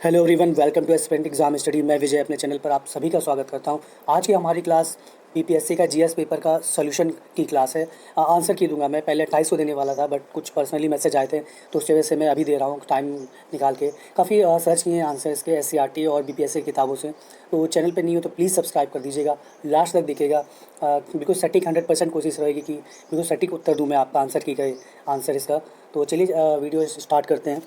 Hello everyone, welcome to aspirant exam study. मैं विजय अपने channel पर आप सभी का स्वागत करता हूं। आज की हमारी क्लास बीपीएससी का जीएस पेपर का सॉल्यूशन की क्लास है। आंसर की दूंगा मैं। पहले 250 देने वाला था, बट कुछ पर्सनली मैसेज आए थे तो उसकी वजह से मैं अभी दे रहा हूं टाइम निकाल के। काफ़ी सर्च किए हैं आंसर इसके एससीईआरटी और बीपीएससी की किताबों से। तो चैनल पर नहीं हो तो प्लीज़ सब्सक्राइब कर दीजिएगा, लास्ट तक देखिएगा। बिल्कुल सटीक 100% कोशिश रहेगी कि बिल्कुल सटीक उत्तर दूँ मैं आपका आंसर की गए आंसर इसका। तो चलिए वीडियो स्टार्ट करते हैं।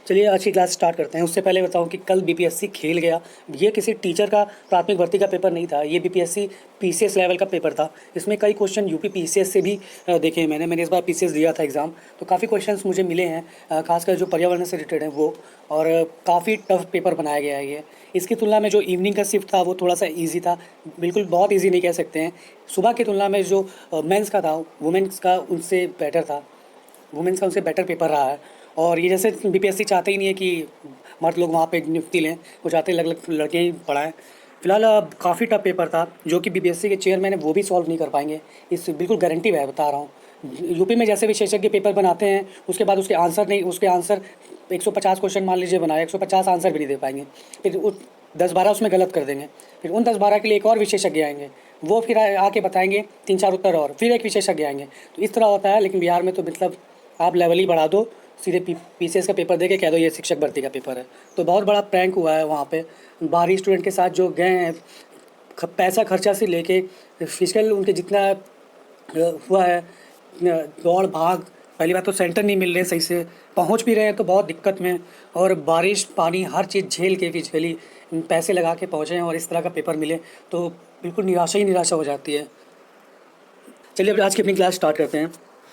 चलिए आज की क्लास स्टार्ट करते हैं। उससे पहले बताऊं कि कल बीपीएससी खेल गया। ये किसी टीचर का प्राथमिक भर्ती का पेपर नहीं था, ये बीपीएससी पीसीएस लेवल का पेपर था। इसमें कई क्वेश्चन यूपी पीसीएस से भी देखे हैं मैंने इस बार पीसीएस दिया था एग्ज़ाम, तो काफ़ी क्वेश्चंस मुझे मिले हैं, खासकर जो पर्यावरण से रिलेटेड हैं वो। और काफ़ी टफ पेपर बनाया गया है ये। इसकी तुलना में जो इवनिंग का शिफ्ट था वो थोड़ा सा ईजी था, बिल्कुल बहुत ईजी नहीं कह सकते हैं। सुबह की तुलना में जो मेंस का था, वुमेंस का उनसे बेटर था। वुमेंस का उनसे बेटर पेपर रहा है। और ये जैसे बीपीएससी चाहते ही नहीं है कि मर्द लोग वहाँ पे नियुक्ति लें, वो चाहते हैं अलग अलग लड़के ही पढ़ाएं। फिलहाल काफ़ी टफ पेपर था जो कि बीपीएससी के चेयरमैन है वो भी सॉल्व नहीं कर पाएंगे, इस बिल्कुल गारंटी मैं बता रहा हूँ। यूपी में जैसे विशेषज्ञ पेपर बनाते हैं उसके बाद उसके आंसर 150 क्वेश्चन मान लीजिए बनाए, 150 आंसर भी नहीं दे पाएंगे। फिर 10-12 उसमें गलत कर देंगे। फिर उन 10-12 के लिए एक और विशेषज्ञ आएंगे, वो फिर आके बताएंगे 3-4 उत्तर, और फिर एक विशेषज्ञ आएंगे। तो इस तरह होता है। लेकिन बिहार में तो मतलब आप लेवल ही बढ़ा दो, सीधे पीसीएस का पेपर दे के कह दो ये शिक्षक भर्ती का पेपर है। तो बहुत बड़ा प्रैंक हुआ है वहाँ पे। बाहरी स्टूडेंट के साथ जो गए हैं, पैसा खर्चा से लेके फिजिकल उनके जितना हुआ है, दौड़ भाग। पहली बात तो सेंटर नहीं मिल रहे सही से, पहुँच भी रहे हैं तो बहुत दिक्कत में। और बारिश पानी हर चीज़ झेल के फिजिकली पैसे लगा के पहुँचे हैं और इस तरह का पेपर मिले तो बिल्कुल निराशा ही निराशा हो जाती है। चलिए अब आज की अपनी क्लास स्टार्ट करते हैं।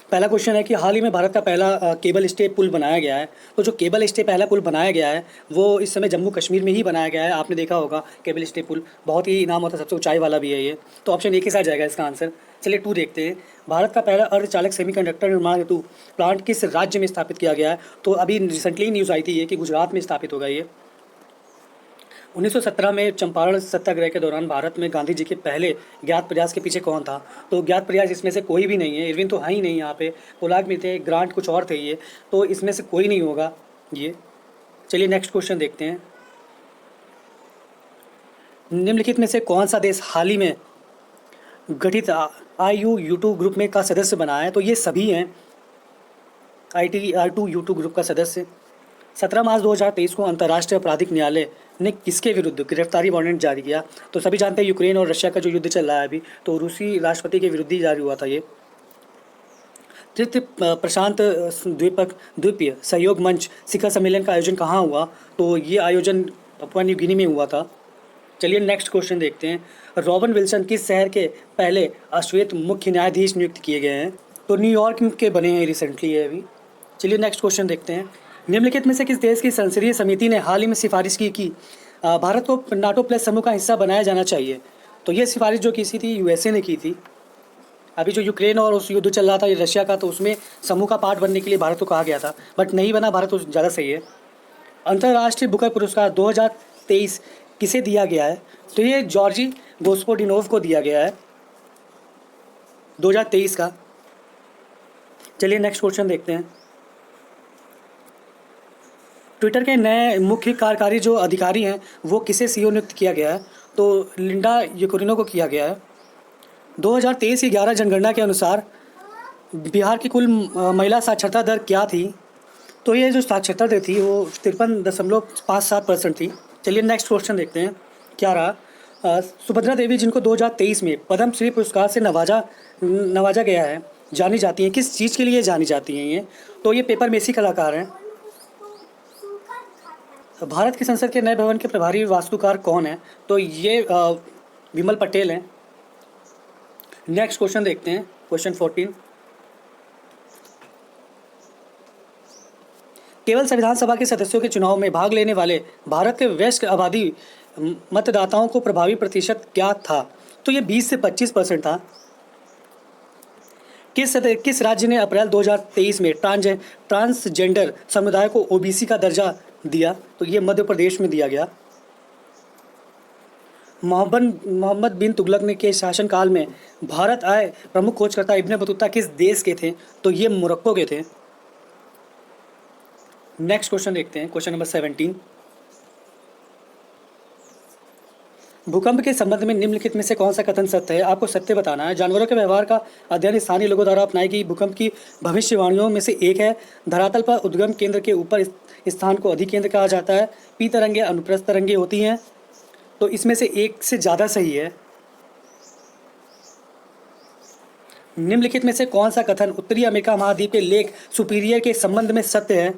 पहला क्वेश्चन है कि हाल ही में भारत का पहला केबल स्टे पुल बनाया गया है। तो जो केबल स्टे पहला पुल बनाया गया है वो इस समय जम्मू कश्मीर में ही बनाया गया है। आपने देखा होगा केबल स्टे पुल बहुत ही नाम होता है, सबसे ऊंचाई वाला भी है ये। तो ऑप्शन ए के साथ जाएगा इसका आंसर। चलिए 2 देखते हैं। भारत का पहला अर्धचालक सेमीकंडक्टर निर्माण हेतु प्लांट किस राज्य में स्थापित किया गया है? तो अभी रिसेंटली न्यूज़ आई थी ये कि गुजरात में स्थापित होगा ये। 1917 में चंपारण सत्याग्रह के दौरान भारत में गांधी जी के पहले ज्ञात प्रयास के पीछे कौन था? तो ज्ञात प्रयास इसमें से कोई भी नहीं है। इरविन तो है ही नहीं यहाँ पे, पोलार्ड भी थे, ग्रांट कुछ और थे ये, तो इसमें से कोई नहीं होगा ये। चलिए नेक्स्ट क्वेश्चन देखते हैं। निम्नलिखित में से कौन सा देश हाल ही में गठित ITU ग्रुप में का सदस्य बना है? तो ये सभी हैं ITU ग्रुप का सदस्य। 17 मार्च 2023 को अंतर्राष्ट्रीय आपराधिक न्यायालय ने किसके विरुद्ध गिरफ्तारी वारंट जारी किया? तो सभी जानते हैं यूक्रेन और रशिया का जो युद्ध चल रहा है अभी, तो रूसी राष्ट्रपति के विरुद्ध ही जारी हुआ था ये। तृतीय प्रशांत द्वीपीय सहयोग मंच शिखर सम्मेलन का आयोजन कहाँ हुआ? तो ये आयोजन पपुआ न्यू गिनी में हुआ था। चलिए नेक्स्ट क्वेश्चन देखते हैं। रॉबर्ट विल्सन किस शहर के पहले अश्वेत मुख्य न्यायाधीश नियुक्त किए गए हैं? तो न्यूयॉर्क के बने हैं रिसेंटली ये अभी। चलिए नेक्स्ट क्वेश्चन देखते हैं। निम्नलिखित में से किस देश की संसदीय समिति ने हाल ही में सिफारिश की कि भारत को नाटो प्लस समूह का हिस्सा बनाया जाना चाहिए? तो ये सिफारिश जो की थी यूएसए ने की थी। अभी जो यूक्रेन और उस युद्ध चल रहा था रशिया का, तो उसमें समूह का पार्ट बनने के लिए भारत को कहा गया था, बट नहीं बना भारत, तो ज़्यादा सही है। अंतर्राष्ट्रीय बुकर पुरस्कार 2023 किसे दिया गया है? तो ये जॉर्जी गोस्पोडिनोव को दिया गया है 2023 का। चलिए नेक्स्ट क्वेश्चन देखते हैं। ट्विटर के नए मुख्य कार्यकारी जो अधिकारी हैं वो किसे सीईओ नियुक्त किया गया है? तो लिंडा यूक्रेनो को किया गया है। 2023 की 11 जनगणना के अनुसार बिहार की कुल महिला साक्षरता दर क्या थी? तो ये जो साक्षरता दर थी वो 53.57% थी। चलिए नेक्स्ट क्वेश्चन देखते हैं क्या रहा। सुभद्रा देवी जिनको 2023 में पद्म श्री पुरस्कार से नवाजा गया है, जानी जाती हैं, किस चीज़ के लिए जानी जाती हैं ये? तो ये पेपर मेसी कलाकार हैं। भारत की संसद के नए भवन के प्रभारी वास्तुकार कौन है? तो ये विमल पटेल हैं। नेक्स्ट क्वेश्चन देखते हैं, क्वेश्चन 14। केवल संविधान सभा के सदस्यों के चुनाव में भाग लेने वाले भारत के वयस्क आबादी मतदाताओं को प्रभावी प्रतिशत क्या था? तो ये 20 से 25% था। किस राज्य ने अप्रैल 2023 में ट्रांसजेंडर समुदाय को ओबीसी का दर्जा दिया? तो ये मध्य प्रदेश में दिया गया। मोहम्मद बिन तुगलक ने के शासनकाल में भारत आए प्रमुख खोजकर्ता इब्न बतूता किस देश के थे? तो ये मोरक्को के थे। नेक्स्ट क्वेश्चन देखते हैं, क्वेश्चन नंबर 17। भूकंप के संबंध में निम्नलिखित में से कौन सा कथन सत्य है? आपको सत्य बताना है। जानवरों के व्यवहार का अध्ययन स्थानीय लोगों द्वारा अपनाई गई भूकंप की भविष्यवाणियों में से एक है। धरातल पर उद्गम केंद्र के ऊपर स्थान को अधिकेंद्र कहा जाता है। पी तरंगे अनुप्रस्थ तरंगे होती हैं। तो इसमें से एक से ज़्यादा सही है। निम्नलिखित में से कौन सा कथन उत्तरी अमेरिका महाद्वीप के लेक सुपीरियर के संबंध में सत्य है?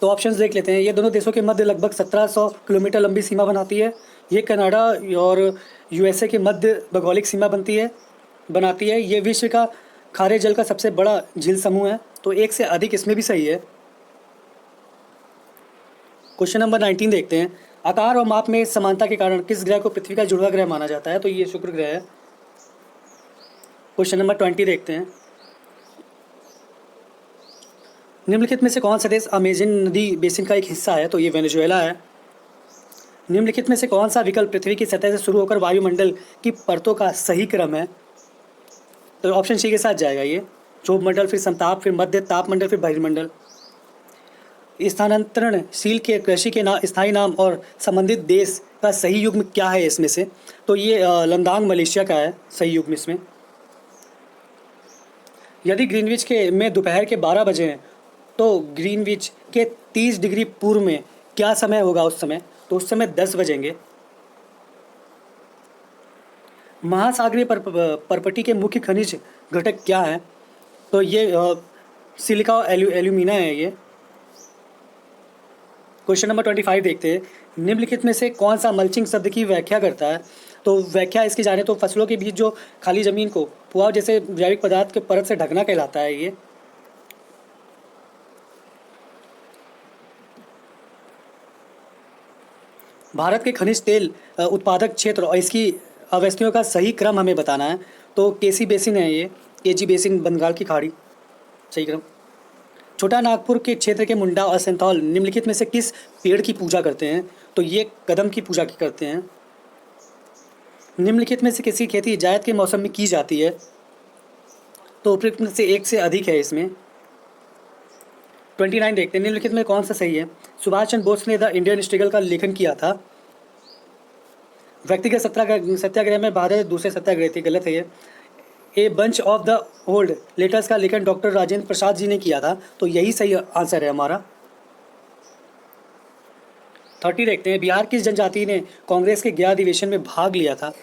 तो ऑप्शंस देख लेते हैं। ये दोनों देशों के मध्य लगभग 1700 किलोमीटर लंबी सीमा बनाती है। ये कनाडा और यूएसए के मध्य भौगोलिक सीमा बनाती है। ये विश्व का खारे जल का सबसे बड़ा झील समूह है। तो एक से अधिक इसमें भी सही है। क्वेश्चन नंबर 19 देखते हैं। आकार और माप में समानता के कारण किस ग्रह को पृथ्वी का जुड़वा ग्रह माना जाता है? तो ये शुक्र ग्रह है। क्वेश्चन नंबर 20 देखते हैं। निम्नलिखित में से कौन सा देश अमेजन नदी बेसिन का एक हिस्सा है? तो ये वेनेजुएला है। निम्नलिखित में से कौन सा विकल्प पृथ्वी की सतह से शुरू होकर वायुमंडल की परतों का सही क्रम है? तो ऑप्शन सी के साथ जाएगा ये। ध्रुव मंडल, फिर समताप, फिर मध्य तापमंडल, फिर बहिर्मंडल। स्थानांतरणशील के कृषि के स्थायी नाम और संबंधित देश का सही युग्म क्या है इसमें से? तो ये लंदांग मलेशिया का है सही युग्म इसमें। यदि ग्रीनविच के में दोपहर के 12 बजे हैं तो ग्रीनविच के 30 डिग्री पूर्व में क्या समय होगा उस समय? तो उस समय 10 बजेंगे। महासागरीय परपटी के मुख्य खनिज घटक क्या हैं? तो ये सिलिका और एल्यूमिना है ये। क्वेश्चन नंबर 25 देखते हैं। निम्नलिखित में से कौन सा मल्चिंग शब्द की व्याख्या करता है? तो व्याख्या इसकी जाने तो फसलों के बीच जो खाली जमीन को पुआल जैसे जैविक पदार्थ के परत से ढकना कहलाता है ये। भारत के खनिज तेल उत्पादक क्षेत्र और इसकी अवस्थियों का सही क्रम हमें बताना है। तो केसी बेसिन है ये, केजी बेसिन बंगाल की खाड़ी, सही क्रम। छोटा नागपुर के क्षेत्र के मुंडा और सिंथौल निम्नलिखित में से किस पेड़ की पूजा करते हैं? तो ये कदम की पूजा की करते हैं। निम्नलिखित में से किसी खेती जायद के मौसम में की जाती है? तो उपयुक्त में से एक से अधिक है इसमें। 29 देखते हैं। निम्नलिखित में कौन सा सही है? सुभाष चंद्र बोस ने द इंडियन स्ट्रगल का लेखन किया था। व्यक्तिगत सत्याग्रह में भारत दूसरे सत्याग्रह थी, गलत है ये। A bunch of the old letters का लेखन डॉक्टर राजेंद्र प्रसाद जी ने किया था। तो यही सही आंसर है हमारा। 30 देखते हैं। बिहार किस जनजाति ने कांग्रेस के गया अधिवेशन में भाग लिया था?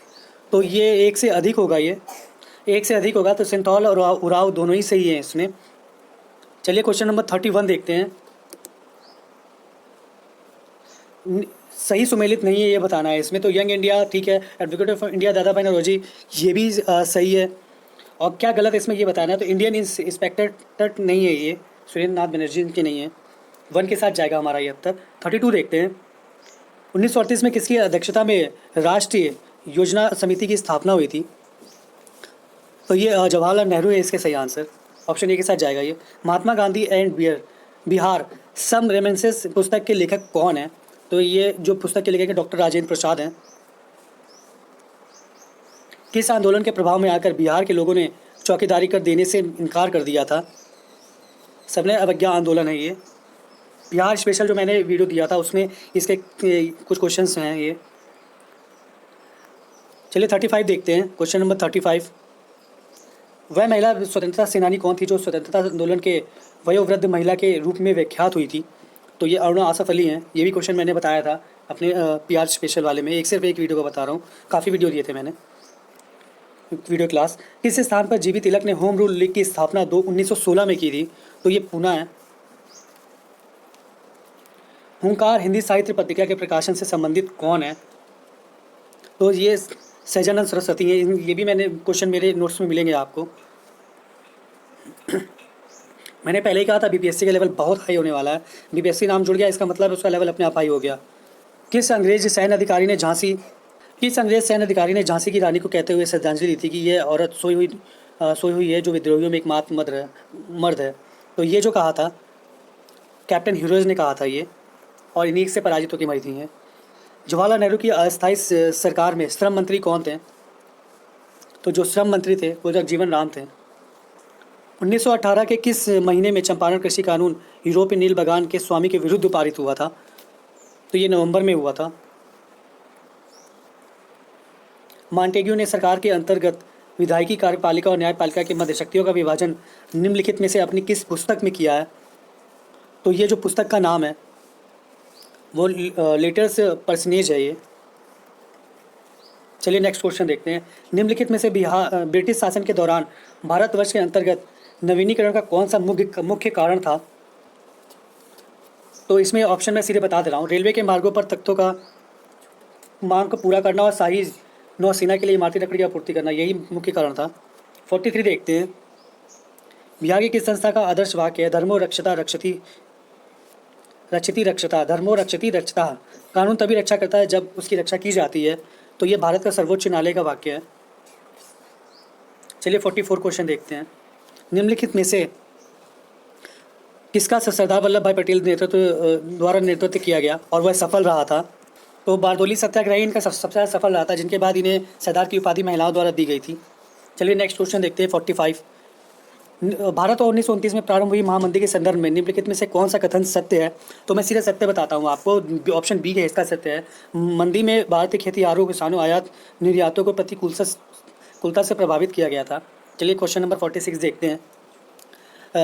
तो ये एक से अधिक होगा, ये एक से अधिक होगा। तो सिंथौल और उराव दोनों ही सही हैं इसमें। चलिए क्वेश्चन नंबर 31 देखते हैं। सही सुमेलित नहीं है ये बताना है इसमें। तो यंग इंडिया ठीक है। एडवोकेट ऑफ इंडिया दादा भाई नौरोजी ये भी सही है। और क्या गलत है इसमें ये बताना है। तो इंडियन इंस्पेक्टर नहीं है ये, सुरेंद्र नाथ बनर्जी की नहीं है। 1 के साथ जाएगा हमारा ये अब तक। 32 देखते हैं। 1938 में किसकी अध्यक्षता में राष्ट्रीय योजना समिति की स्थापना हुई थी? तो ये जवाहरलाल नेहरू है इसके सही आंसर। ऑप्शन ए के साथ जाएगा ये। Mahatma Gandhi and Bihar some remittances पुस्तक के लेखक कौन है? तो ये जो पुस्तक के लेखक है डॉक्टर राजेंद्र प्रसाद हैं। किस आंदोलन के प्रभाव में आकर बिहार के लोगों ने चौकीदारी कर देने से इनकार कर दिया था? सबने अवज्ञा आंदोलन है ये। बिहार स्पेशल जो मैंने वीडियो दिया था उसमें इसके कुछ क्वेश्चंस हैं ये। चलिए 35 देखते हैं। Question number 35। वह महिला स्वतंत्रता सेनानी कौन थी जो स्वतंत्रता आंदोलन के वयोवृद्ध महिला के रूप में विख्यात हुई थी? तो ये अरुणा आसफ अली हैं। ये भी क्वेश्चन मैंने बताया था अपने पीआर स्पेशल वाले में। सिर्फ एक वीडियो को बता रहा हूँ, काफ़ी वीडियो दिए थे मैंने वीडियो क्लास। किस स्थान पर जीबी तिलक ने होम रूल लीग की स्थापना 1916 में की थी? तो ये पूना है। हुंकार हिंदी साहित्य पत्रिका के प्रकाशन से संबंधित कौन है? तो ये सहजानंद सरस्वती हैं। ये भी मैंने क्वेश्चन मेरे नोट्स में मिलेंगे आपको। मैंने पहले ही कहा था बीपीएससी का लेवल बहुत हाई होने वाला है। बीपीएससी नाम जुड़ गया इसका मतलब उसका लेवल अपने आप हाई हो गया। किस अंग्रेज सैन्य अधिकारी ने झांसी की रानी को कहते हुए श्रद्धांजलि दी थी कि यह औरत सोई हुई है जो विद्रोहियों में एकमात्र मर्द है? तो ये जो कहा था कैप्टन ह्यूरोज ने कहा था ये, और इन्हीं से पराजित होकर मरी थी हैं। जवाहरलाल नेहरू की अस्थायी सरकार में श्रम मंत्री कौन थे? तो जो श्रम मंत्री थे वो जगजीवन राम थे। 1918 के किस महीने में चंपारण कृषि कानून यूरोपीय नील बगान के स्वामी के विरुद्ध पारित हुआ था? तो ये नवंबर में हुआ था। मॉन्टेग्यू ने सरकार के अंतर्गत विधायिकी, कार्यपालिका और न्यायपालिका के मध्य शक्तियों का विभाजन निम्नलिखित में से अपनी किस पुस्तक में किया है? तो ये जो पुस्तक का नाम है वो लेटर्स पर्सनेज है ये। चलिए नेक्स्ट क्वेश्चन देखते हैं। निम्नलिखित में से बिहार ब्रिटिश शासन के दौरान भारतवर्ष के अंतर्गत नवीनीकरण का कौन सा मुख्य कारण था? तो इसमें ऑप्शन मैं सीधे बता दे रहा हूँ। रेलवे के मार्गों पर तख्तों का मांग को पूरा करना और शाही नौसेना के लिए इमारती लकड़ी की आपूर्ति करना, यही मुख्य कारण था। 43 देखते हैं। बिहार की किस संस्था का आदर्श वाक्य है? धर्मो रक्षता रक्षति रक्षति रक्षता, धर्मो रक्षति रक्षता। कानून तभी रक्षा करता है जब उसकी रक्षा की जाती है। तो ये भारत का सर्वोच्च न्यायालय का वाक्य है। चलिए 44 क्वेश्चन देखते हैं। निम्नलिखित में से किसका सरदार वल्लभ भाई पटेल द्वारा नेतृत्व किया गया और वह सफल रहा था? तो बारदोली सत्याग्रह इनका सबसे ज़्यादा सफल रहा था, जिनके बाद इन्हें सरदार की उपाधि महिलाओं द्वारा दी गई थी। चलिए नेक्स्ट क्वेश्चन देखते हैं 45। भारत और 1929 में प्रारंभ हुई महामंदी के संदर्भ में निम्नलिखित में से कौन सा कथन सत्य है? तो मैं सीधे सत्य बताता हूँ आपको। ऑप्शन बी है इसका सत्य है। मंदी में भारतीय खेतीहारों, किसानों, आयात निर्यातों को प्रतिकूलता से प्रभावित किया गया था। चलिए क्वेश्चन नंबर 46 देखते हैं।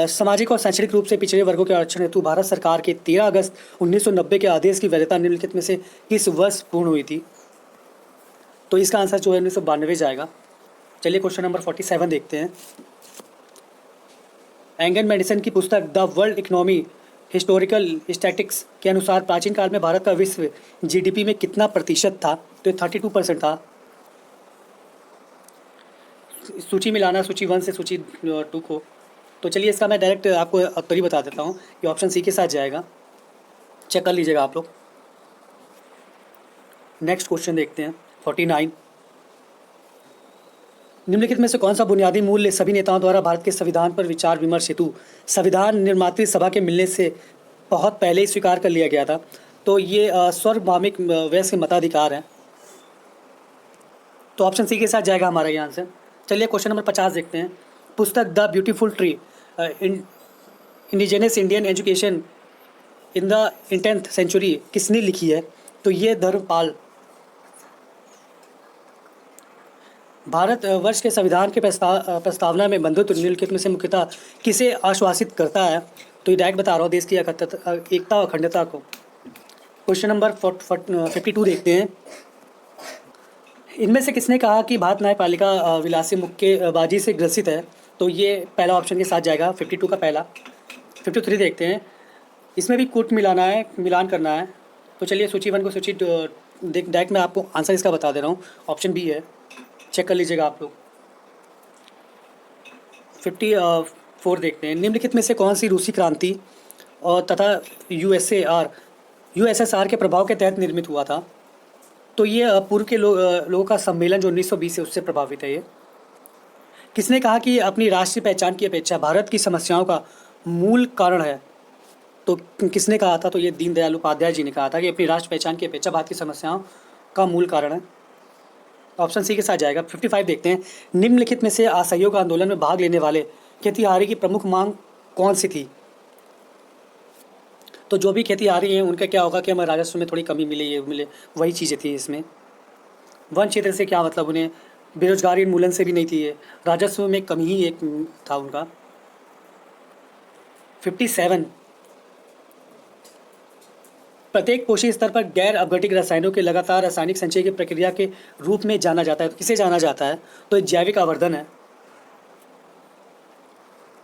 सामाजिक और शैक्षणिक रूप से पिछड़े वर्गों के आरक्षण हेतु भारत सरकार के 13 अगस्त 1990 के आदेश की वैधता निम्नलिखित में से किस वर्ष पूर्ण हुई थी? तो इसका आंसर जो है 1992 जाएगा। चलिए क्वेश्चन नंबर 47 देखते हैं। एंगन मेडिसन की पुस्तक the world economy historical statics के अनुसार प्राचीन काल में भारत का विश्व जीडीपी में कितना प्रतिशत था? तो 32% था। सूची मिलाना सूची 1 से सूची 2 को। तो चलिए इसका मैं डायरेक्ट आपको उत्तर ही बता देता हूँ। ये ऑप्शन सी के साथ जाएगा, चेक कर लीजिएगा आप लोग। नेक्स्ट क्वेश्चन देखते हैं 49। निम्नलिखित में से कौन सा बुनियादी मूल्य सभी नेताओं द्वारा भारत के संविधान पर विचार विमर्श हेतु संविधान निर्मात्री सभा के मिलने से बहुत पहले ही स्वीकार कर लिया गया था? तो ये सार्वभौमिक वयस्क मताधिकार है। तो ऑप्शन सी के साथ जाएगा हमारा ये आंसर। चलिए क्वेश्चन नंबर 50 देखते हैं। पुस्तक the beautiful tree indigenous Indian education in the 10th century किसने लिखी है? तो ये धर्मपाल। भारत वर्ष के संविधान के प्रस्तावना में बंधुत्व निम्नलिखित में से मुख्यतः किसे आश्वासित करता है? तो ये डायरेक्ट बता रहा हूँ, देश की एकता और अखंडता को। क्वेश्चन नंबर 52 देखते हैं। इनमें से किसने कहा कि भारत न्यायपालिका विलासी मुक्केबाजी से ग्रसित है? तो ये पहला ऑप्शन के साथ जाएगा, 52 का पहला। 53 देखते हैं। इसमें भी कूट मिलान करना है। तो चलिए सूची 1 को सूची डायरेक्ट मैं आपको आंसर इसका बता दे रहा हूँ। ऑप्शन बी है, चेक कर लीजिएगा आप लोग। 54 देखते हैं। निम्नलिखित में से कौन सी रूसी क्रांति और तथा यूएसएसआर के प्रभाव के तहत निर्मित हुआ था? तो ये पूर्व के लोगों का सम्मेलन जो 1920 है उससे प्रभावित है ये। किसने कहा कि अपनी राष्ट्रीय पहचान की अपेक्षा भारत की समस्याओं का मूल कारण है? तो किसने कहा था? तो ये दीनदयाल उपाध्याय जी ने कहा था कि अपनी राष्ट्र पहचान की अपेक्षा भारत की समस्याओं का मूल कारण है। ऑप्शन सी के साथ जाएगा। 55 देखते हैं। निम्नलिखित में से असहयोग आंदोलन में भाग लेने वाले खेतीहारी की प्रमुख मांग कौन सी थी? तो जो भी खेतीहारी हैं उनका क्या होगा कि हमें राजस्व में थोड़ी कमी मिले, ये मिले, वही चीज़ें थी इसमें। वन क्षेत्र से क्या मतलब, उन्हें बेरोजगारी उन्मूलन से भी नहीं थी, ये राजस्व में कमी ही एक था उनका। 57 प्रत्येक कोशीय स्तर पर गैर अपघटित रसायनों के लगातार रासायनिक संचय की प्रक्रिया के रूप में जाना जाता है। तो किसे जाना जाता है? तो जैविक आवर्धन है।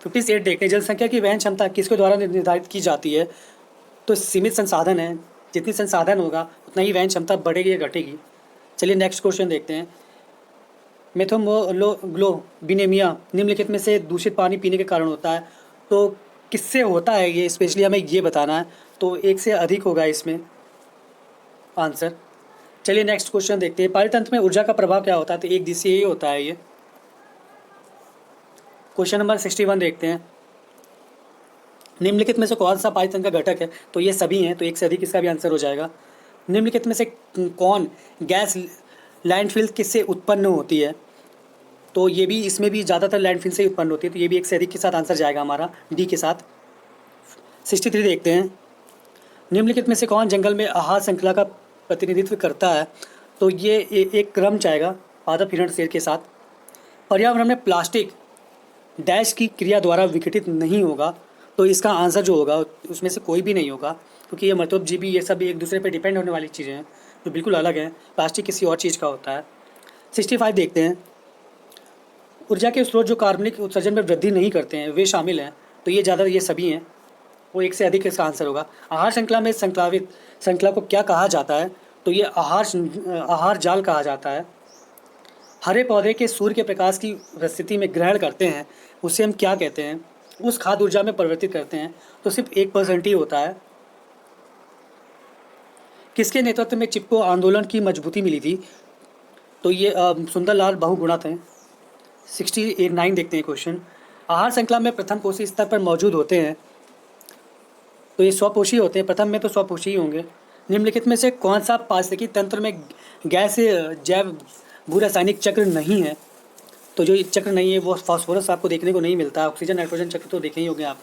58 देखते हैं। जनसंख्या की वहन क्षमता किसके द्वारा निर्धारित की जाती है? तो सीमित संसाधन है, जितनी संसाधन होगा उतना ही वहन क्षमता बढ़ेगी या घटेगी। चलिए नेक्स्ट क्वेश्चन देखते हैं। मेथोमोग्लोबिनेमिया निम्नलिखित में से दूषित पानी पीने के कारण होता है। तो किससे होता है ये, स्पेशली हमें ये बताना है। तो एक से अधिक होगा इसमें आंसर। चलिए नेक्स्ट क्वेश्चन देखते हैं। पारितंत्र में ऊर्जा का प्रभाव क्या होता है? तो एक दिशा ही होता है ये। क्वेश्चन नंबर 61 देखते हैं। निम्नलिखित में से कौन सा पारितंत्र का घटक है? तो ये सभी हैं, तो एक से अधिक इसका भी आंसर हो जाएगा। निम्नलिखित में से कौन गैस लैंडफिल किससे उत्पन्न होती है? तो ये भी, इसमें भी ज़्यादातर लैंडफिल से ही उत्पन्न होती है, तो ये भी एक से अधिक के साथ आंसर जाएगा हमारा डी के साथ। 63 देखते हैं, निम्नलिखित में से कौन जंगल में आहार श्रृंखला का प्रतिनिधित्व करता है? तो ये एक क्रम जाएगा पादप हिरण शेर के साथ। पर्यावरण में प्लास्टिक डैश की क्रिया द्वारा विघटित नहीं होगा, तो इसका आंसर जो होगा उसमें से कोई भी नहीं होगा, क्योंकि ये मृतोपजीवी ये सब एक दूसरे पर डिपेंड होने वाली चीज़ें हैं जो बिल्कुल अलग हैं। प्लास्टिक किसी और चीज़ का होता है। 65 देखते हैं, ऊर्जा के स्रोत जो कार्बनिक उत्सर्जन में वृद्धि नहीं करते हैं वे शामिल हैं, तो ये ज़्यादा ये सभी हैं, वो एक से अधिक इसका आंसर होगा। आहार श्रृंखला में संक्लावित श्रृंखला को क्या कहा जाता है? तो ये आहार जाल कहा जाता है। हरे पौधे के सूर्य के प्रकाश की उपस्थिति में ग्रहण करते हैं, उसे हम क्या कहते हैं? उस खाद्य ऊर्जा में परिवर्तित करते हैं, तो सिर्फ 1% ही होता है। किसके नेतृत्व में चिपको आंदोलन की मजबूती मिली थी? तो ये सुंदरलाल बहुगुणा थे। 69 देखते हैं क्वेश्चन, आहार श्रृंखला में प्रथम पोषी स्तर पर मौजूद होते हैं, तो ये स्वपोषी होते हैं, प्रथम में तो स्वपोषी ही होंगे। निम्नलिखित में से कौन सा पारिस्थितिकी तंत्र में गैस जैव भू रासायनिक चक्र नहीं है? तो जो चक्र नहीं है वो फास्फोरस आपको देखने को नहीं मिलता। ऑक्सीजन नाइट्रोजन चक्र तो देखे ही होंगे आप।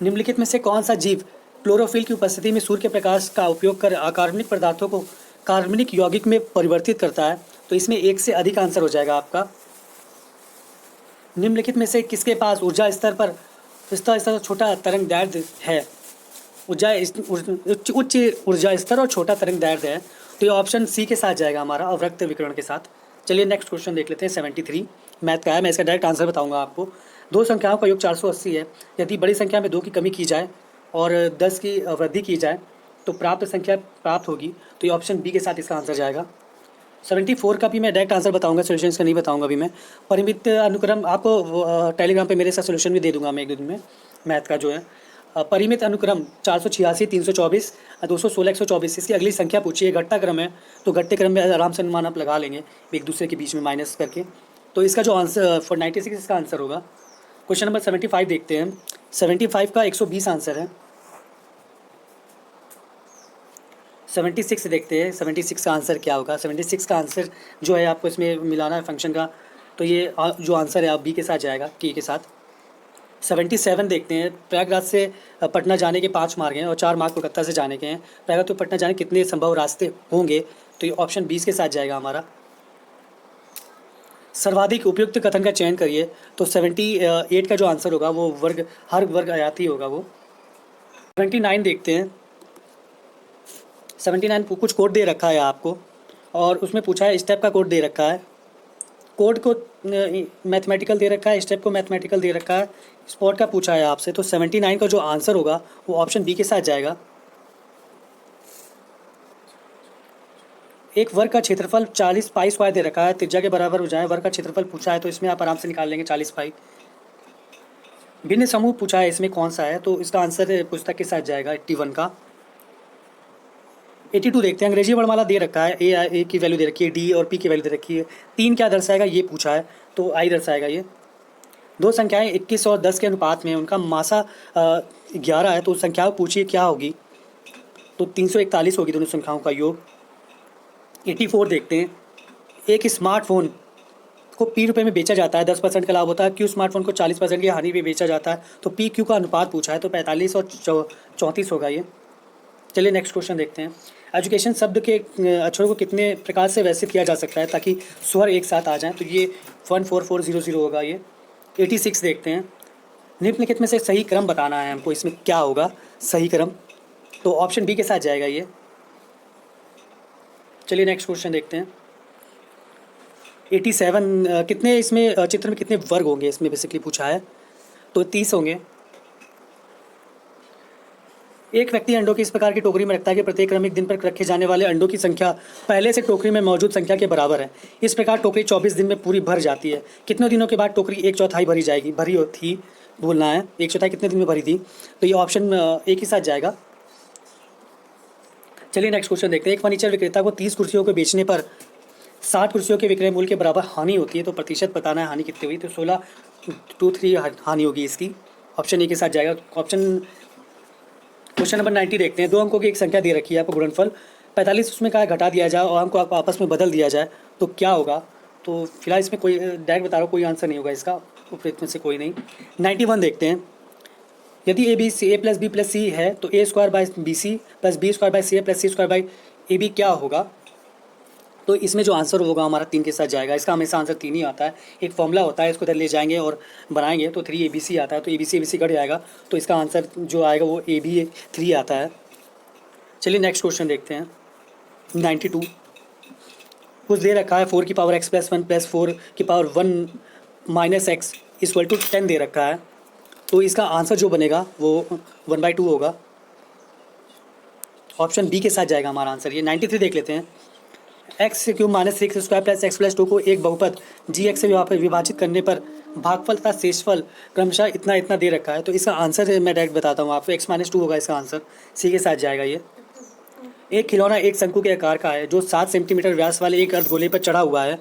निम्नलिखित में से कौन सा जीव क्लोरोफिल की उपस्थिति में सूर्य के प्रकाश का उपयोग कर अकार्बनिक पदार्थों को कार्बनिक यौगिक में परिवर्तित करता है? तो इसमें एक से अधिक आंसर हो जाएगा आपका। निम्नलिखित में से किसके पास ऊर्जा स्तर पर छोटा तरंग दैर्ध्य है? उच्च ऊर्जा स्तर और छोटा तरंग दैर्ध्य है, तो ये ऑप्शन सी के साथ जाएगा हमारा, अवरक्त विकिरण के साथ। चलिए नेक्स्ट क्वेश्चन देख लेते हैं। 73 मैथ का है, मैं इसका डायरेक्ट आंसर बताऊंगा आपको। दो संख्याओं का योग 480 है, यदि बड़ी संख्या में 2 की कमी की जाए और 10 की वृद्धि की जाए तो प्राप्त संख्या प्राप्त होगी, तो ये ऑप्शन बी के साथ इसका आंसर जाएगा। 74 का भी मैं डायरेक्ट आंसर बताऊंगा, सोल्यूशन का नहीं बताऊंगा अभी मैं। परिमित अनुक्रम आपको टेलीग्राम पे मेरे साथ सोल्यूशन भी दे दूंगा मैं 1-2 दिन में, मैथ का जो है। परिमित अनुक्रम 486, 324, 216, 124, इसकी अगली संख्या पूछिए। घटता क्रम है, तो घटते क्रम में आराम से अनुमान आप लगा लेंगे एक दूसरे के बीच में माइनस करके। तो इसका जो आंसर 96 इसका आंसर होगा। क्वेश्चन नंबर 75 देखते हैं। 75 का 120 आंसर है। 76 देखते हैं, 76 का आंसर क्या होगा। 76 का आंसर जो है आपको इसमें मिलाना है फंक्शन का, तो ये जो आंसर है आप बी के साथ जाएगा, की के साथ। 77 देखते हैं, प्रयागराज से पटना जाने के 5 मार्ग हैं और 4 मार्ग कोलकाता से जाने के हैं। प्रयागराज तो पटना जाने कितने संभव रास्ते होंगे, तो ये ऑप्शन 20 के साथ जाएगा हमारा। सर्वाधिक उपयुक्त कथन का चयन करिए, तो 78 का जो आंसर होगा वो हर वर्ग आयाती होगा वो। 79 देखते हैं। 79 को कुछ कोड दे रखा है आपको और उसमें पूछा है, स्टेप का कोड दे रखा है, कोड को मैथमेटिकल दे रखा है, स्टेप को मैथमेटिकल दे रखा है, स्पॉट का पूछा है आपसे, तो 79 का जो आंसर होगा वो ऑप्शन बी के साथ जाएगा। एक वर्ग का क्षेत्रफल 40 पाई स्क्वायर दे रखा है, त्रिज्या के बराबर हो जाए, वर्ग का क्षेत्रफल पूछा है तो इसमें आप आराम से निकाल लेंगे 40 पाई। भिन्न समूह पूछा है, इसमें कौन सा है, तो इसका आंसर पुस्तक के साथ जाएगा 81 का। 82 देखते हैं। अंग्रेजी वर्णमाला दे रखा है, ए की वैल्यू दे रखी है, डी और पी की वैल्यू दे रखी है। 3 क्या दर्शाएगा ये पूछा है, तो आई दर्शाएगा ये। दो संख्याएं 21 और 10 के अनुपात में, उनका मासा 11 है, तो संख्याओं पूछिए क्या होगी, तो 341 होगी दोनों संख्याओं का योग। 84 देखते हैं। एक स्मार्टफोन को P रुपये में बेचा जाता है, 10% का लाभ होता है। क्यू स्मार्टफोन को 40% की हानि में बेचा जाता है, तो पी क्यू का अनुपात पूछा है, तो 45 और 34 होगा ये। चलिए नेक्स्ट क्वेश्चन देखते हैं। एजुकेशन शब्द के अक्षरों को कितने प्रकार से व्यवस्थित किया जा सकता है ताकि स्वर एक साथ आ जाएं, तो ये 14400 होगा ये। 86 देखते हैं। निम्नलिखित में से सही क्रम बताना है हमको, इसमें क्या होगा सही क्रम, तो ऑप्शन बी के साथ जाएगा ये। चलिए नेक्स्ट क्वेश्चन देखते हैं। 87 कितने इसमें चित्र में कितने वर्ग होंगे, इसमें बेसिकली पूछा है, तो 30 होंगे। एक व्यक्ति अंडों की इस प्रकार की टोकरी में रखता है कि प्रत्येक क्रमिक दिन पर रखे जाने वाले अंडों की संख्या पहले से टोकरी में मौजूद संख्या के बराबर है। इस प्रकार टोकरी 24 दिन में पूरी भर जाती है। कितने दिनों के बाद टोकरी 1/4 भरी जाएगी, भरी थी बोलना है, 1/4 कितने दिन में भरी थी, तो ये ऑप्शन एक ही साथ जाएगा। चलिए नेक्स्ट क्वेश्चन देखते हैं। एक फर्नीचर विक्रेता को 30 कुर्सियों को बेचने पर 60 कुर्सियों के विक्रय मूल्य के बराबर हानि होती है, तो प्रतिशत बताना है हानि कितनी हुई, तो 16.23 हानि होगी इसकी, ऑप्शन ए के साथ जाएगा। क्वेश्चन नंबर 90 देखते हैं। 2 अंकों की एक संख्या दे रखी है आपको, गुणनफल 45 उसमें कहा घटा दिया जाए और हमको आपस में बदल दिया जाए, तो क्या होगा, तो फिलहाल इसमें कोई डायरेक्ट बता रहा हूँ, कोई आंसर नहीं होगा इसका, उपरोक्त में से कोई नहीं। 91 देखते हैं। यदि A B C A plus B plus C है तो A square by B C plus B square by C A plus C square by A B क्या होगा? तो इसमें जो आंसर होगा हमारा 3 के साथ जाएगा। इसका हमेशा आंसर 3 ही आता है। एक फॉर्मूला होता है, इसको इधर ले जाएंगे और बनाएंगे तो 3 ABC आता है, तो ABC कट जाएगा, तो इसका आंसर जो आएगा वो AB3 आता है। चलिए नेक्स्ट क्वेश्चन देखते हैं। 92 कुछ दे रखा है 4 की पावर x प्लस 1 प्लस 4 की power 1 minus x equal to 10 दे रखा है, तो इसका आंसर जो बनेगा वो 1/2 होगा। ऑप्शन बी के साथ जाएगा हमारा आंसर। ये 93 देख लेते हैं। X cube minus 6 square plus x plus 2 को एक बहुपद जी एक्स से विभाजित करने पर भागफल तथा शेषफल क्रमशः इतना इतना दे रखा है, तो इसका आंसर मैं डायरेक्ट बताता हूँ आपको। x-2 होगा इसका आंसर, सी के साथ जाएगा ये। एक खिलौना एक शंकु के आकार का है जो 7 सेंटीमीटर व्यास वाले एक अर्धगोले पर चढ़ा हुआ है,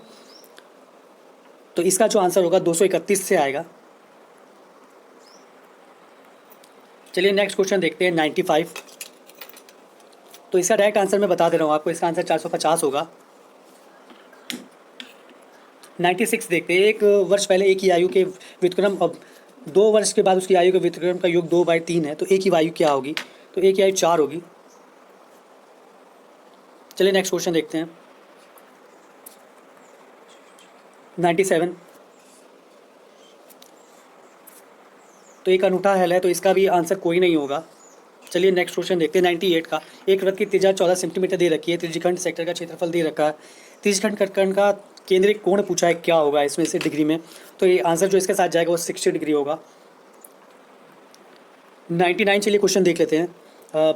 तो इसका जो आंसर होगा 231 से आएगा। चलिए नेक्स्ट क्वेश्चन देखते हैं। 95 तो इसका डायरेक्ट आंसर मैं बता दे रहा हूँ आपको, इसका आंसर 450 होगा। 96 देखते हैं। एक वर्ष पहले एक ही आयु के व्युत्क्रम, अब 2 वर्ष के बाद उसकी आयु के व्युत्क्रम का योग 2/3 है, तो एक ही आयु क्या होगी? तो एक ही आयु 4 होगी। चलिए नेक्स्ट क्वेश्चन देखते हैं। 97 तो एक अनूठा हल है, तो इसका भी आंसर कोई नहीं होगा। चलिए नेक्स्ट क्वेश्चन देखते हैं। 98 का। एक वृत्त की त्रिज्या 14 सेंटीमीटर दे रखी है, त्रिज्यखंड सेक्टर का क्षेत्रफल दे रखा है, त्रिज्यखंड कटखंड का केंद्रीय कोण पूछा है क्या होगा इसमें से डिग्री में, तो ये आंसर जो इसके साथ जाएगा वो 60 डिग्री होगा। 99 चलिए क्वेश्चन देख लेते हैं।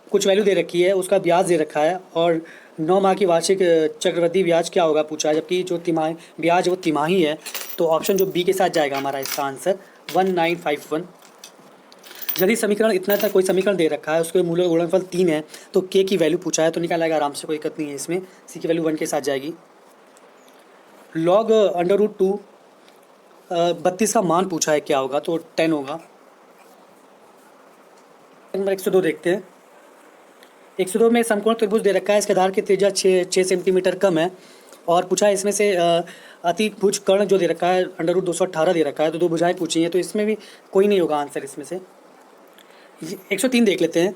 कुछ वैल्यू दे रखी है, उसका ब्याज दे रखा है और 9 माह की वार्षिक चक्रवृद्धि ब्याज क्या होगा पूछा है, जबकि जो तिमाही ब्याज वो तिमाही है, तो ऑप्शन जो बी के साथ जाएगा हमारा इसका आंसर 1951। यदि समीकरण इतना था, कोई समीकरण दे रखा है उसके मूल गुणनफल 3 है, तो के की वैल्यू पूछा है तो निकालेगा आराम से, कोई दिक्कत नहीं है इसमें। सी की वैल्यू 1 के साथ जाएगी। लॉग √2 32 का मान पूछा है क्या होगा, तो 10 होगा। नंबर 102 देखते हैं। 102 में समकोण त्रिभुज दे रखा है, इसके आधार की त्रिज्या 6 सेंटीमीटर कम है और पूछा है इसमें से अतिभुज कर्ण जो दे रखा है √218 दे रखा है, तो 2 भुजाएं पूछी हैं, तो इसमें भी कोई नहीं होगा आंसर इसमें से। 103 देख लेते हैं।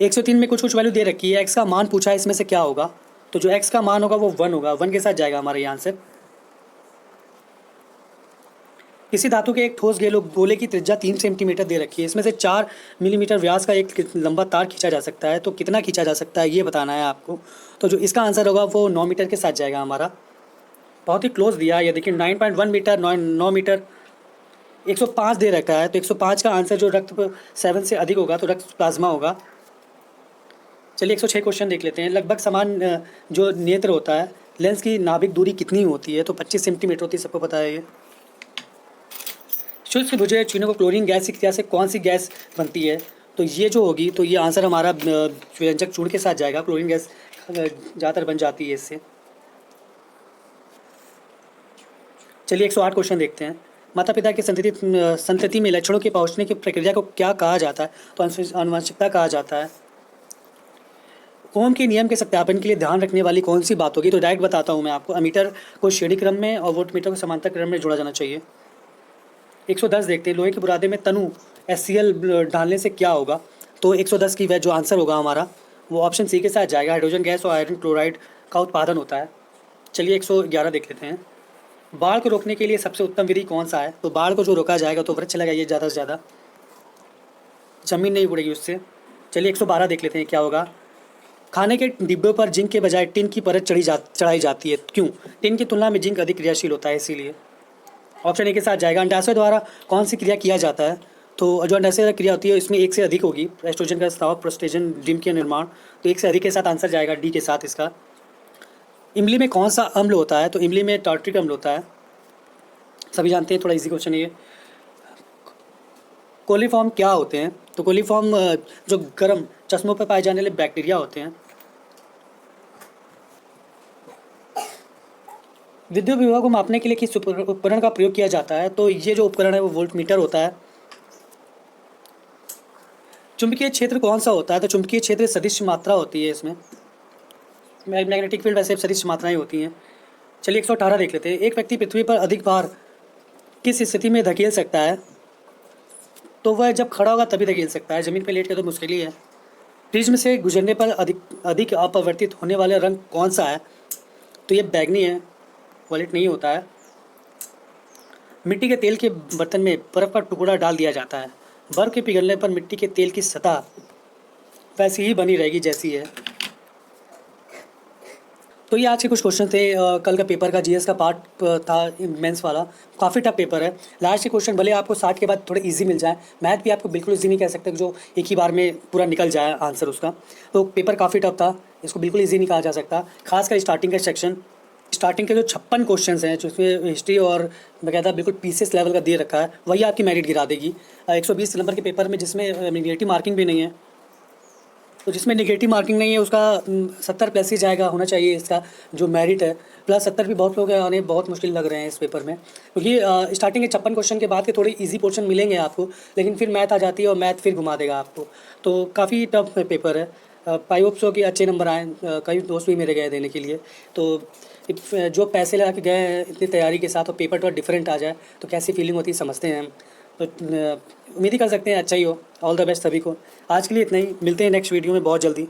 103 में कुछ वैल्यू दे रखी है, एक्स का मान पूछा है इसमें से क्या होगा, तो जो एक्स का मान होगा वो 1 होगा, 1 के साथ जाएगा हमारा ये आंसर। किसी धातु के एक ठोस गोले की त्रिज्या 3 सेंटीमीटर दे रखी है, इसमें से 4 मिलीमीटर व्यास का एक लंबा तार खींचा जा सकता है, तो कितना खींचा जा सकता है ये बताना है आपको, तो जो इसका आंसर होगा वो 9 मीटर के साथ जाएगा हमारा। बहुत ही क्लोज दिया है ये, देखिए 9.1 मीटर, 9 मीटर। 105 दे रखा है, तो 105 का आंसर जो रक्त 7 से अधिक होगा तो रक्त प्लाज्मा होगा। चलिए 106 क्वेश्चन देख लेते हैं। लगभग समान जो नेत्र होता है, लेंस की नाभिक दूरी कितनी होती है, तो 25 सेंटीमीटर होती है, सबको पता है ये। शुष्क भुजे चूने को क्लोरीन गैस की क्रिया से कौन सी गैस बनती है, तो ये जो होगी, तो ये आंसर हमारा व्यंजक चूर्ण के साथ जाएगा। क्लोरीन गैस ज़्यादातर बन जाती है इससे। चलिए 108 क्वेश्चन देखते हैं। माता पिता की संतति में लक्षणों के पहुँचने की प्रक्रिया को क्या कहा जाता है, तो आनुवंशिकता कहा जाता है। ओम के नियम के सत्यापन के लिए ध्यान रखने वाली कौन सी बात होगी, तो डायरेक्ट बताता हूँ मैं आपको। अमीटर को श्रेणी क्रम में और वोल्टमीटर को समांतर क्रम में जोड़ा जाना चाहिए। 110 देखते हैं। लोहे के बुरादे में तनु HCl डालने से क्या होगा, तो 110 की वह जो आंसर होगा हमारा वो ऑप्शन सी के साथ जाएगा। हाइड्रोजन गैस और आयरन क्लोराइड का उत्पादन होता है। चलिए 111 देख लेते हैं। बाढ़ को रोकने के लिए सबसे उत्तम विधि कौन सा है, तो बाढ़ को जो रोका जाएगा तो वृक्ष लगाइए ज़्यादा से ज़्यादा, ज़मीन नहीं उड़ेगी उससे। चलिए 112 देख लेते हैं क्या होगा। खाने के डिब्बे पर जिंक के बजाय टिन की परत चढ़ाई जाती है, क्यों? टिन की तुलना में जिंक अधिक क्रियाशील होता है, इसीलिए। ऑप्शन ए के साथ जाएगा। अंडाशय द्वारा कौन सी क्रिया किया जाता है, तो जो अंडाशय क्रिया होती है इसमें एक से अधिक होगी। एस्ट्रोजन का स्राव, प्रोस्टेजन, डिम के निर्माण, तो एक से अधिक के साथ आंसर जाएगा डी के साथ इसका। इमली में कौन सा अम्ल होता है, तो इमली में टार्ट्रिक अम्ल होता है, सभी जानते हैं, थोड़ा इजी क्वेश्चन है ये। कोलीफॉर्म क्या होते हैं, तो कोलीफॉर्म जो गर्म चश्मों पर पाए जाने वाले बैक्टीरिया होते हैं। विद्युत विभव को मापने के लिए किस उपकरण का प्रयोग किया जाता है, तो ये जो उपकरण है वो वोल्टमीटर होता है। चुंबकीय क्षेत्र कौन सा होता है, तो चुंबकीय क्षेत्र सदिश मात्रा होती है इसमें। मैग्नेटिक फील्ड वैसे सदिश मात्राएं होती हैं। चलिए 118 देख लेते हैं। एक व्यक्ति पृथ्वी पर अधिक बार किस स्थिति में धकेल सकता है? तो वह जब खड़ा होगा तभी धकेल सकता है, ज़मीन पे लेट के तो मुश्किल ही है। प्रिज्म से गुजरने पर अधिक अधिक अपवर्तित होने वाला रंग कौन सा है? तो ये बैगनी है, वॉलेट नहीं होता है। मिट्टी के तेल के बर्तन में बर्फ़ का टुकड़ा डाल दिया जाता है। बर्फ़ के पिघलने पर मिट्टी के तेल की सतह वैसी ही बनी रहेगी जैसी है। तो ये आज के कुछ क्वेश्चन थे कल का पेपर का जीएस का पार्ट था मेंस वाला। काफ़ी टफ पेपर है। लास्ट के क्वेश्चन भले आपको 60 के बाद थोड़े इजी मिल जाए, मैथ भी आपको बिल्कुल इजी नहीं कह सकते जो एक ही बार में पूरा निकल जाए आंसर उसका। तो पेपर काफ़ी टफ था, इसको बिल्कुल ईजी नहीं कहा जा सकता। खासकर स्टार्टिंग का सेक्शन, स्टार्टिंग के जो 56 क्वेश्चन हैं जिसमें हिस्ट्री और बकायदा बिल्कुल पीसीएस लेवल का दे रखा है, वही आपकी मेरिट गिरा देगी 120 नंबर के पेपर में, जिसमें नेगेटिव मार्किंग भी नहीं है। तो जिसमें नेगेटिव मार्किंग नहीं है उसका 70 प्लस ही जाएगा, होना चाहिए इसका जो मेरिट है। प्लस 70 भी बहुत लोग आने बहुत मुश्किल लग रहे हैं इस पेपर में, क्योंकि स्टार्टिंग के 56 क्वेश्चन के बाद के थोड़े इजी पोर्शन मिलेंगे आपको, लेकिन फिर मैथ आ जाती है और मैथ फिर घुमा देगा आपको। तो काफ़ी टफ पेपर है। आई होप सो कि अच्छे नंबर आए। कई दोस्त भी मेरे गए देने के लिए। तो जो पैसे लगा के गए हैं इतनी तैयारी के साथ और पेपर थोड़ा डिफरेंट आ जाए तो कैसी फीलिंग होती है समझते हैं हम। तो उम्मीद ही कर सकते हैं अच्छा ही हो। ऑल द बेस्ट सभी को। आज के लिए इतना ही, मिलते हैं नेक्स्ट वीडियो में बहुत जल्दी।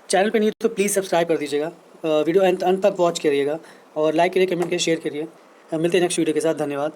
चैनल पे नहीं हो तो प्लीज़ सब्सक्राइब कर दीजिएगा, वीडियो अंत तक वॉच करिएगा और लाइक करिए, कमेंट करिए, शेयर करिए। मिलते हैं नेक्स्ट वीडियो के साथ। धन्यवाद।